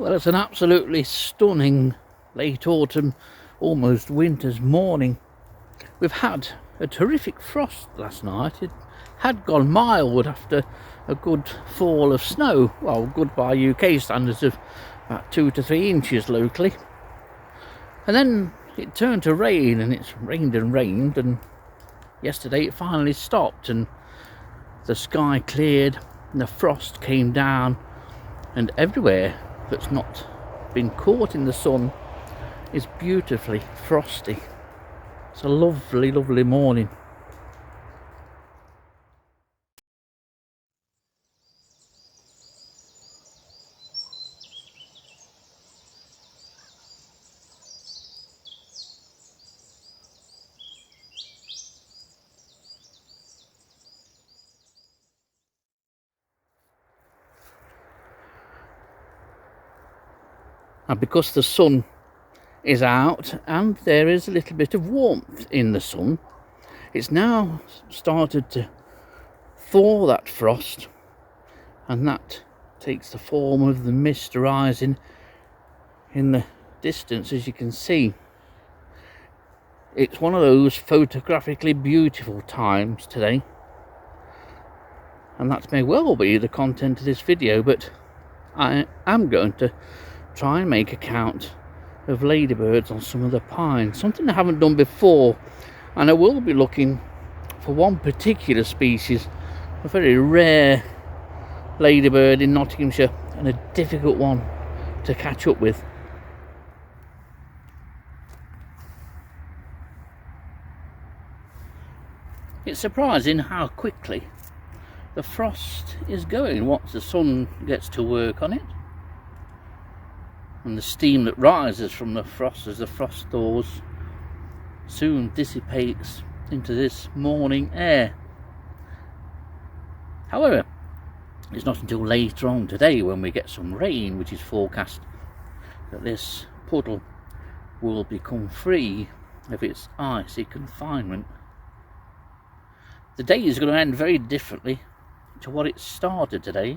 Well, it's an absolutely stunning late autumn, almost winter's morning. We've had a terrific frost last night. It had gone mild after a good fall of snow. Well, good by UK standards of about 2 to 3 inches locally. And then it turned to rain, and it's rained and rained, and yesterday it finally stopped and the sky cleared and the frost came down, and everywhere that's not been caught in the sun is beautifully frosty. It's a lovely, lovely morning. And because the sun is out and there is a little bit of warmth in the sun, it's now started to thaw that frost, and that takes the form of the mist rising in the distance. As you can see, it's one of those photographically beautiful times today, and that may well be the content of this video, but I am going to try and make a count of ladybirds on some of the pines, something I haven't done before. And I will be looking for one particular species, a very rare ladybird in Nottinghamshire, and a difficult one to catch up with. It's surprising how quickly the frost is going once the sun gets to work on it, and the steam that rises from the frost as the frost thaws soon dissipates into this morning air. However, it's not until later on today, when we get some rain, which is forecast, that this puddle will become free of its icy confinement. The day is going to end very differently to what it started today.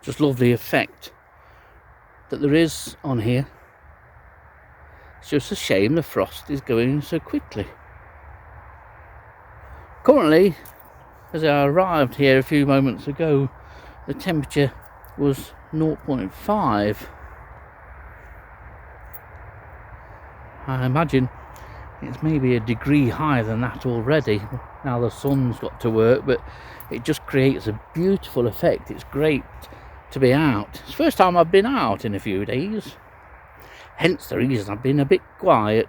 Just lovely effect that there is on here. It's just a shame the frost is going so quickly. Currently, as I arrived here a few moments ago, the temperature was 0.5. I imagine it's maybe a degree higher than that already. Now the sun's got to work, but it just creates a beautiful effect. It's great to be out. It's the first time I've been out in a few days, hence the reason I've been a bit quiet.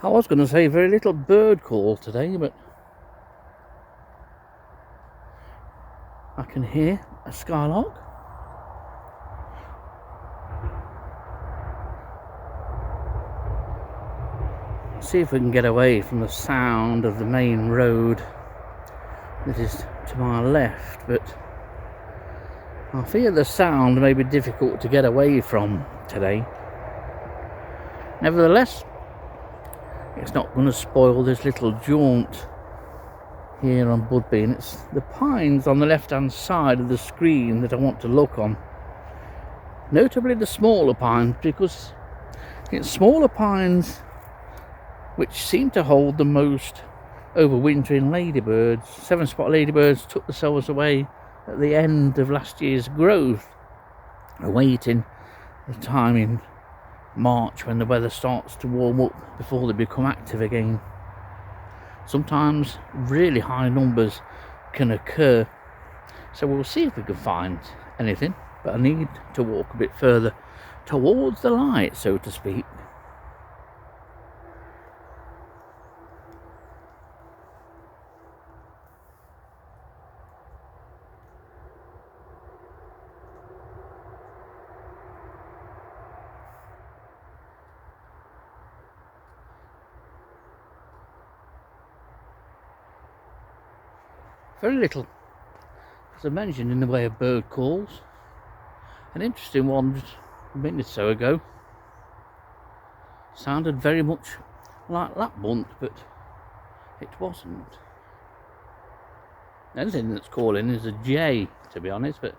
I was going to say very little bird call today, but I can hear a skylark. See if we can get away from the sound of the main road that is to my left, but I fear the sound may be difficult to get away from today. Nevertheless, it's not going to spoil this little jaunt here on Budbean. It's the pines on the left hand side of the screen that I want to look on, notably the smaller pines, because it's smaller pines which seem to hold the most overwintering ladybirds. 7-spot ladybirds took themselves away at the end of last year's growth, awaiting the time in March when the weather starts to warm up before they become active again. Sometimes really high numbers can occur, so we'll see if we can find anything, but I need to walk a bit further towards the light, so to speak. Very little, as I mentioned, in the way of bird calls. An interesting one just a minute or so ago. Sounded very much like that bunt, but it wasn't. The only thing that's calling is a jay, to be honest, but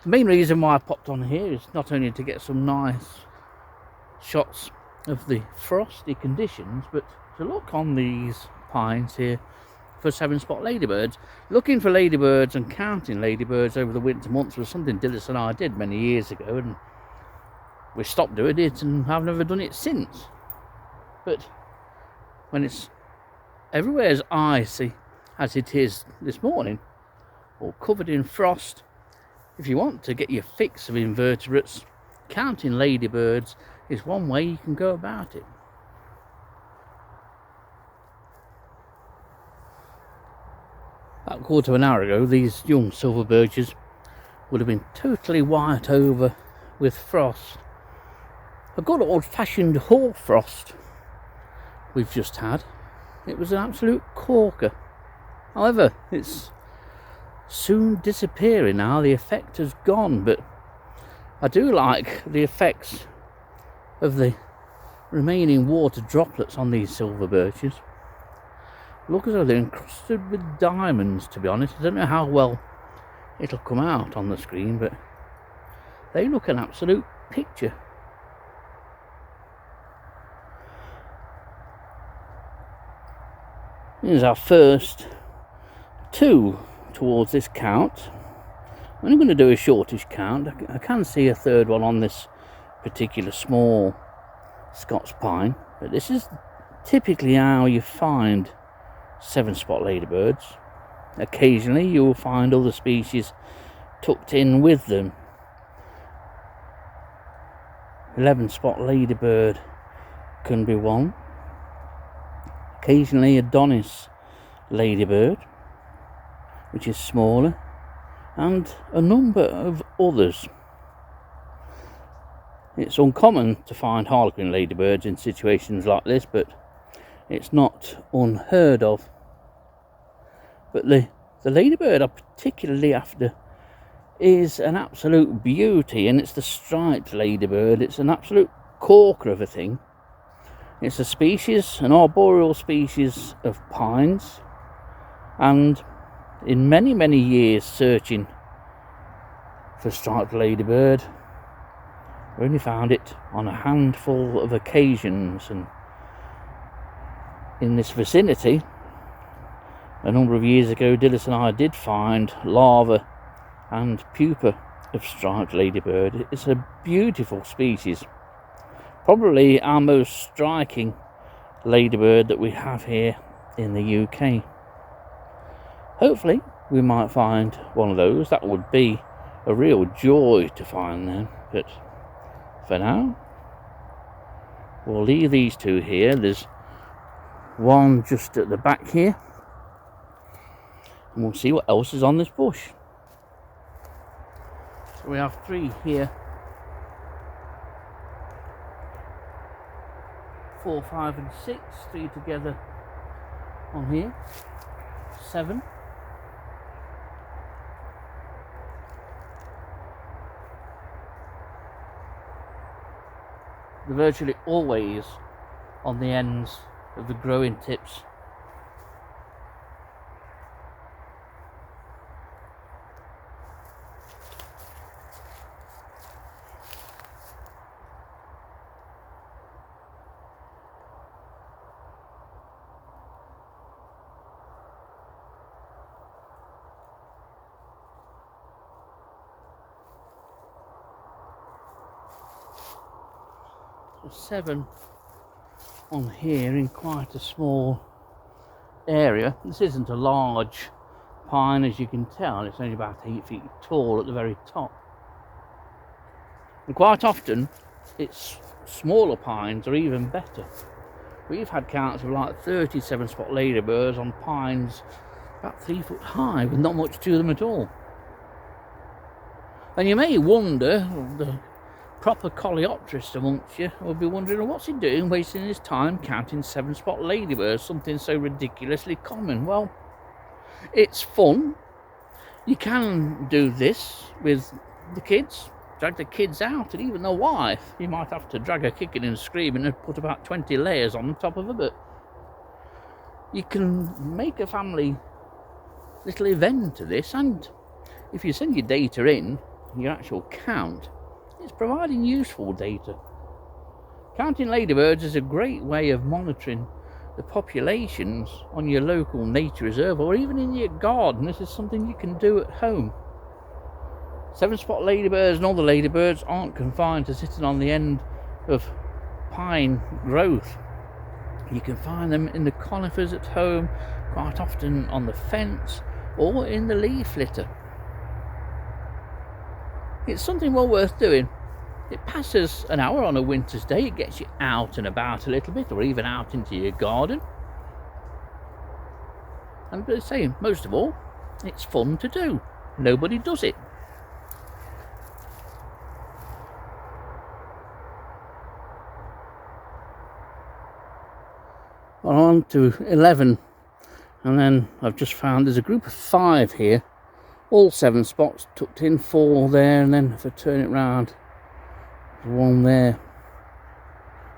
the main reason why I popped on here is not only to get some nice shots of the frosty conditions, but to look on these pines here for 7-spot ladybirds. Looking for ladybirds and counting ladybirds over the winter months was something Dillis and I did many years ago, and we stopped doing it and I've never done it since. But when it's everywhere as icy as it is this morning, or covered in frost, if you want to get your fix of invertebrates, counting ladybirds is one way you can go about it. About a quarter of an hour ago, these young silver birches would have been totally white over with frost. A good old-fashioned hoar frost we've just had. It was an absolute corker. However, it's soon disappearing now. The effect has gone, but I do like the effects of the remaining water droplets on these silver birches. Look as though they're encrusted with diamonds, to be honest. I don't know how well it'll come out on the screen, but they look an absolute picture. Here's our first two towards this count. I'm only going to do a shortish count. I can see a third one on this particular small Scots pine, but this is typically how you find 7-spot ladybirds. Occasionally you will find other species tucked in with them. 11-spot ladybird can be one. Occasionally Adonis ladybird, which is smaller, and a number of others. It's uncommon to find harlequin ladybirds in situations like this, but it's not unheard of. But the ladybird I'm particularly after is an absolute beauty, and it's the striped ladybird. It's an absolute corker of a thing. It's a species, an arboreal species of pines, and in many years searching for striped ladybird, I only found it on a handful of occasions. And in this vicinity, a number of years ago, Dillis and I did find larva and pupa of striped ladybird. It's a beautiful species. Probably our most striking ladybird that we have here in the UK. Hopefully we might find one of those. That would be a real joy to find them. But for now, we'll leave these two here. There's one just at the back here, and we'll see what else is on this bush. So we have 3 here. 4, 5 and 6, 3 together on here, 7. They're virtually always on the ends of the growing tips. So 7 on here in quite a small area. This isn't a large pine, as you can tell. It's only about 8 feet tall at the very top. And quite often it's smaller pines are even better. We've had counts of like 37-spot ladybirds on pines about 3 foot high with not much to them at all. And you may wonder, the proper coleopterist amongst you will be wondering, what's he doing wasting his time counting 7-spot ladybirds, something so ridiculously common? Well, it's fun. You can do this with the kids. drag the kids out, and even the wife. You might have to drag her kicking and screaming and put about 20 layers on the top of her, but you can make a family little event of this. And if you send your data in, your actual count, it's providing useful data. Counting ladybirds is a great way of monitoring the populations on your local nature reserve, or even in your garden. This is something you can do at home. 7-spot ladybirds and all the ladybirds aren't confined to sitting on the end of pine growth. You can find them in the conifers at home, quite often on the fence or in the leaf litter. It's something well worth doing. It passes an hour on a winter's day. It gets you out and about a little bit, or even out into your garden. And as I say, most of all, it's fun to do. Nobody does it. Well, on to 11, and then I've just found there's a group of 5 here, all 7 spots tucked in, 4 there, and then if I turn it round, 1 there.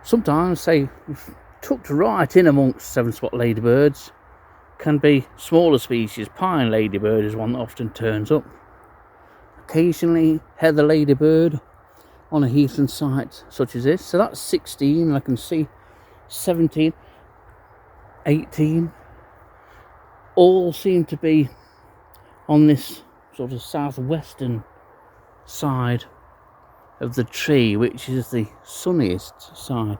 Sometimes, say, tucked right in amongst 7-spot ladybirds can be smaller species. Pine ladybird is one that often turns up. Occasionally heather ladybird on a heathland site such as this. So that's 16, I can see 17, 18. All seem to be on this sort of southwestern side of the tree, which is the sunniest side.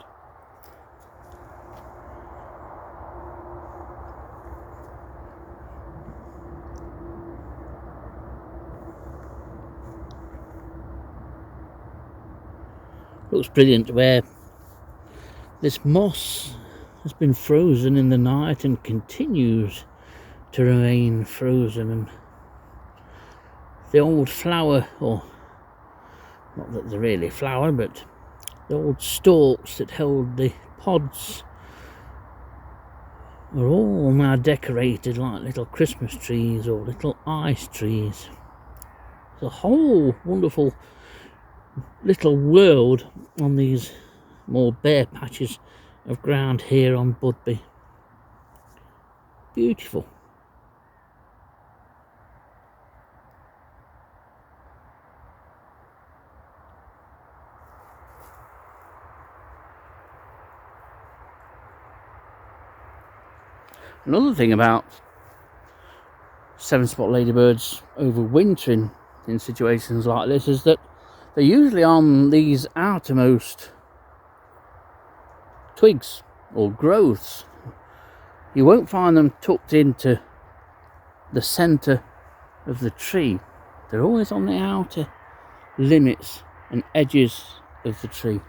Looks brilliant where this moss has been frozen in the night and continues to remain frozen, and the old flower, or not that they're really flower, but the old stalks that held the pods are all now decorated like little Christmas trees or little ice trees. It's a whole wonderful little world on these more bare patches of ground here on Budby. Beautiful. Another thing about 7-spot ladybirds overwintering in situations like this is that they're usually on these outermost twigs or growths. You won't find them tucked into the centre of the tree. They're always on the outer limits and edges of the tree.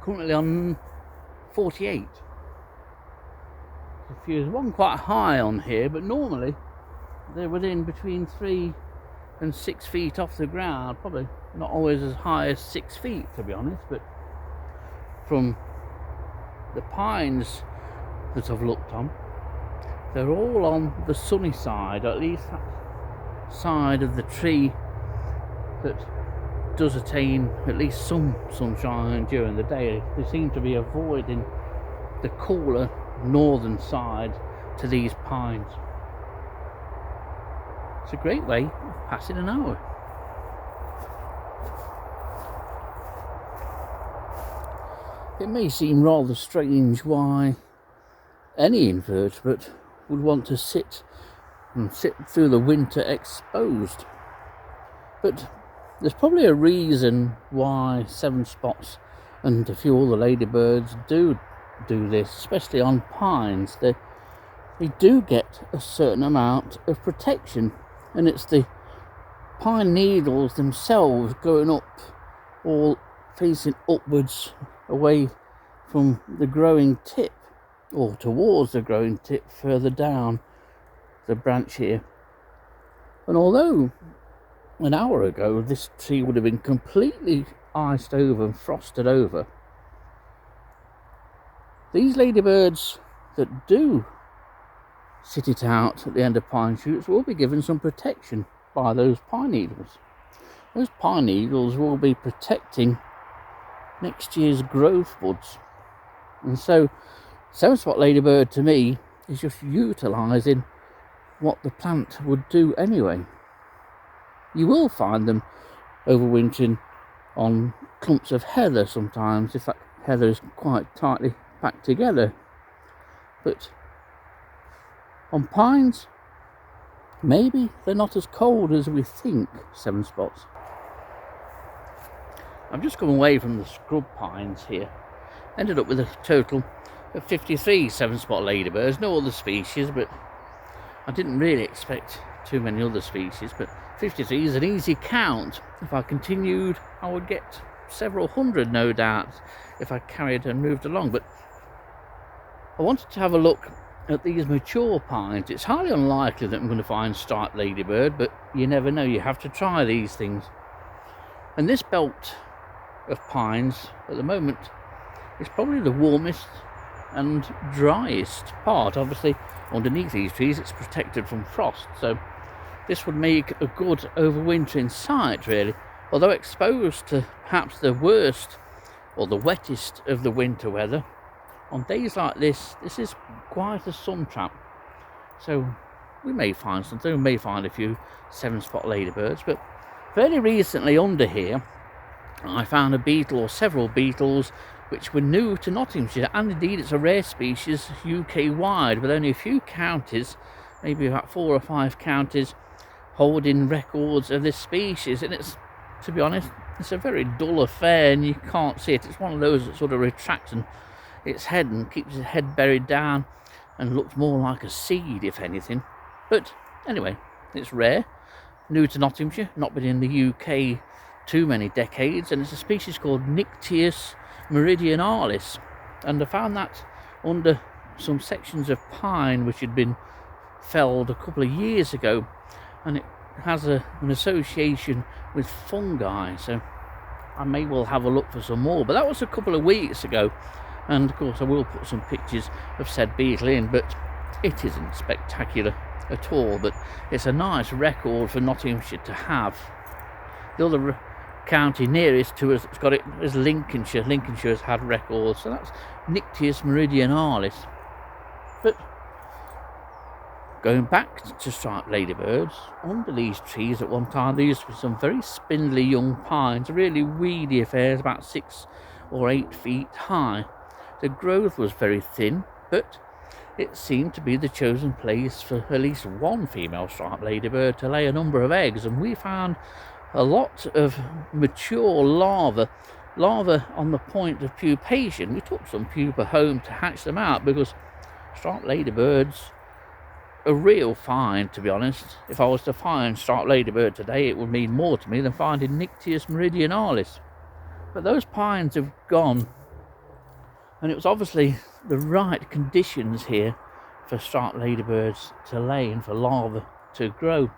Currently on 48. There's one quite high on here, but normally they're within between 3 and 6 feet off the ground. Probably not always as high as 6 feet, to be honest, but from the pines that I've looked on, they're all on the sunny side, or at least that side of the tree that does attain at least some sunshine during the day. They seem to be avoiding the cooler northern side to these pines. It's a great way of passing an hour. It may seem rather strange why any invertebrate would want to sit through the winter exposed, but there's probably a reason why seven spots and a few other ladybirds do this, especially on pines. They do get a certain amount of protection, and it's the pine needles themselves going up, all facing upwards away from the growing tip, or towards the growing tip further down the branch here. And although an hour ago this tree would have been completely iced over and frosted over, these ladybirds that do sit it out at the end of pine shoots will be given some protection by those pine needles. Those pine needles will be protecting next year's growth buds. And so seven spot ladybird to me is just utilising what the plant would do anyway. You will find them overwintering on clumps of heather sometimes, if that heather is quite tightly packed together. But on pines, maybe they're not as cold as we think, seven spots. I've just come away from the scrub pines here. Ended up with a total of 53 seven spot ladybirds, no other species, but I didn't really expect too many other species, but 53 is an easy count. If I continued, I would get several hundred, no doubt, if I carried and moved along. But I wanted to have a look at these mature pines. It's highly unlikely that I'm going to find striped ladybird, but you never know. You have to try these things. And this belt of pines at the moment is probably the warmest and driest part. Obviously underneath these trees it's protected from frost, so this would make a good overwintering site really. Although exposed to perhaps the worst or the wettest of the winter weather, on days like this is quite a sun trap. So we may find something, we may find a few seven spot ladybirds. But fairly recently under here I found a beetle, or several beetles, which were new to Nottinghamshire, and indeed it's a rare species UK wide, with only a few counties, maybe about 4 or 5 counties, holding records of this species. And it's, to be honest, it's a very dull affair and you can't see it. It's one of those that sort of retracts its head and keeps its head buried down and looks more like a seed, if anything. But anyway, it's rare, new to Nottinghamshire, not been in the UK too many decades, and it's a species called Nyctius meridionalis, and I found that under some sections of pine which had been felled a couple of years ago, and it has an association with fungi, so I may well have a look for some more. But that was a couple of weeks ago, and of course I will put some pictures of said beetle in, but it isn't spectacular at all. But it's a nice record for Nottinghamshire to have. The other county nearest to us that's got it is Lincolnshire. Lincolnshire has had records, so that's Nyctius meridionalis. But going back to striped ladybirds, under these trees at one time there used to be some very spindly young pines, really weedy affairs, about 6 or 8 feet high. The growth was very thin, but it seemed to be the chosen place for at least one female striped ladybird to lay a number of eggs, and we found a lot of mature larvae on the point of pupation. We took some pupa home to hatch them out, because striped ladybirds are real fine, to be honest. If I was to find striped ladybird today, it would mean more to me than finding Nyctius meridionalis. But those pines have gone, and it was obviously the right conditions here for striped ladybirds to lay and for larvae to grow.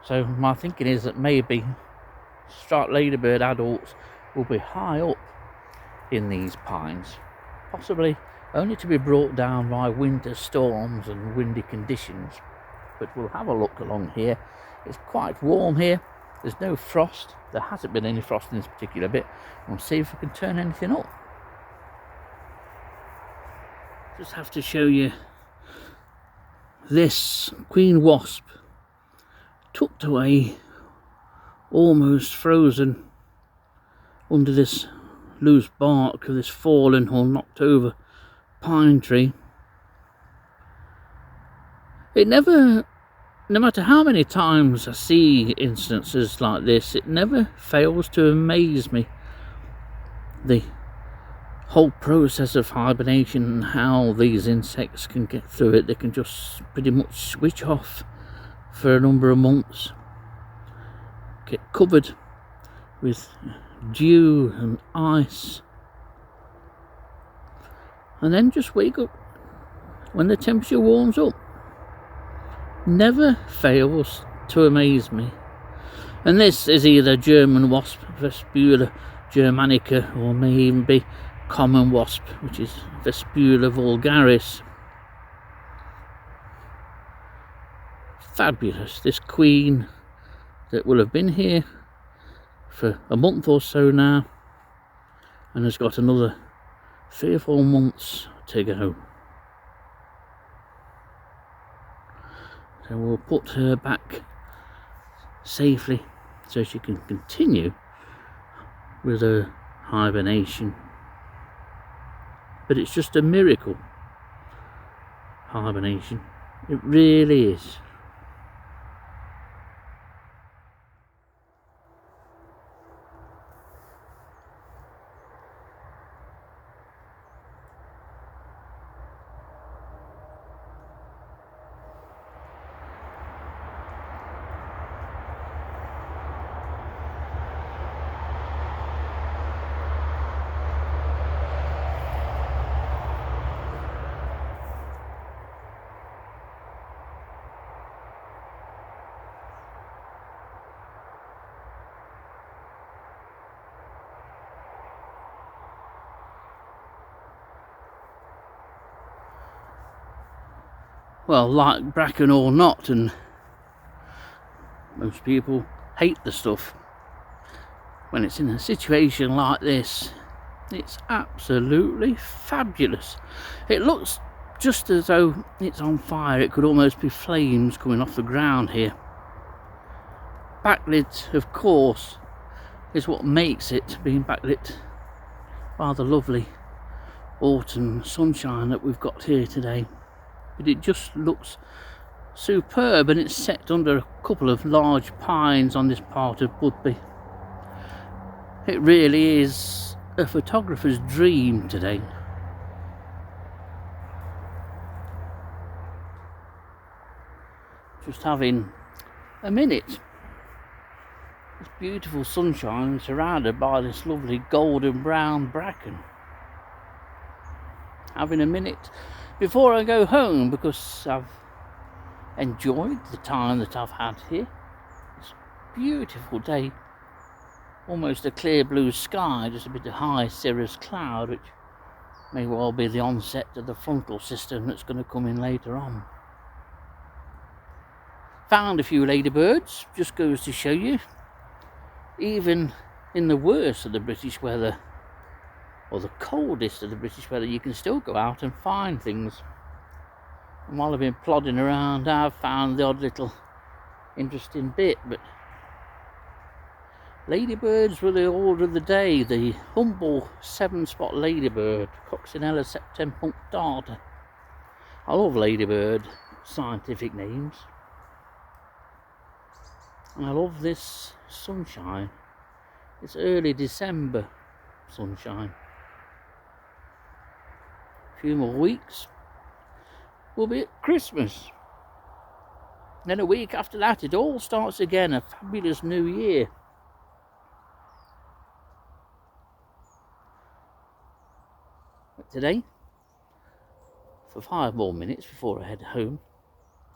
So my thinking is that maybe striped ladybird adults will be high up in these pines, possibly only to be brought down by winter storms and windy conditions. But we'll have a look along here. It's quite warm here, there's no frost, there hasn't been any frost in this particular bit. We'll see if we can turn anything up. Just have to show you this queen wasp tucked away, almost frozen under this loose bark of this fallen or knocked over pine tree. It never, no matter how many times I see instances like this, it never fails to amaze me, the whole process of hibernation and how these insects can get through it. They can just pretty much switch off for a number of months, get covered with dew and ice, and then just wake up when the temperature warms up. Never fails to amaze me. And this is either German wasp, Vespula germanica, or may even be common wasp, which is Vespula vulgaris. Fabulous. This queen that will have been here for a month or so now and has got another 3 or 4 months to go. So we'll put her back safely so she can continue with her hibernation. But it's just a miracle hibernation. It really is. Well, like bracken or not, and most people hate the stuff, when it's in a situation like this, it's absolutely fabulous. It looks just as though it's on fire. It could almost be flames coming off the ground here. Backlit, of course, is what makes it, being backlit by the lovely autumn sunshine that we've got here today. But it just looks superb, and it's set under a couple of large pines on this part of Budby. It really is a photographer's dream today. Just having a minute. This beautiful sunshine surrounded by this lovely golden brown bracken. Having a minute before I go home, because I've enjoyed the time that I've had here. It's a beautiful day, almost a clear blue sky, just a bit of high cirrus cloud, which may well be the onset of the frontal system that's going to come in later on. Found a few ladybirds, just goes to show you, even in the worst of the British weather, or the coldest of the British weather, you can still go out and find things. And while I've been plodding around, I've found the odd little interesting bit, but ladybirds were the order of the day. The humble 7-spot ladybird, Coccinella septempunctata. I love ladybird scientific names. And I love this sunshine. It's early December sunshine. A few more weeks, we'll be at Christmas. And then a week after that, it all starts again, a fabulous new year. But today, for 5 more minutes before I head home,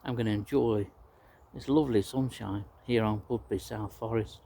I'm going to enjoy this lovely sunshine here on Budby South Forest.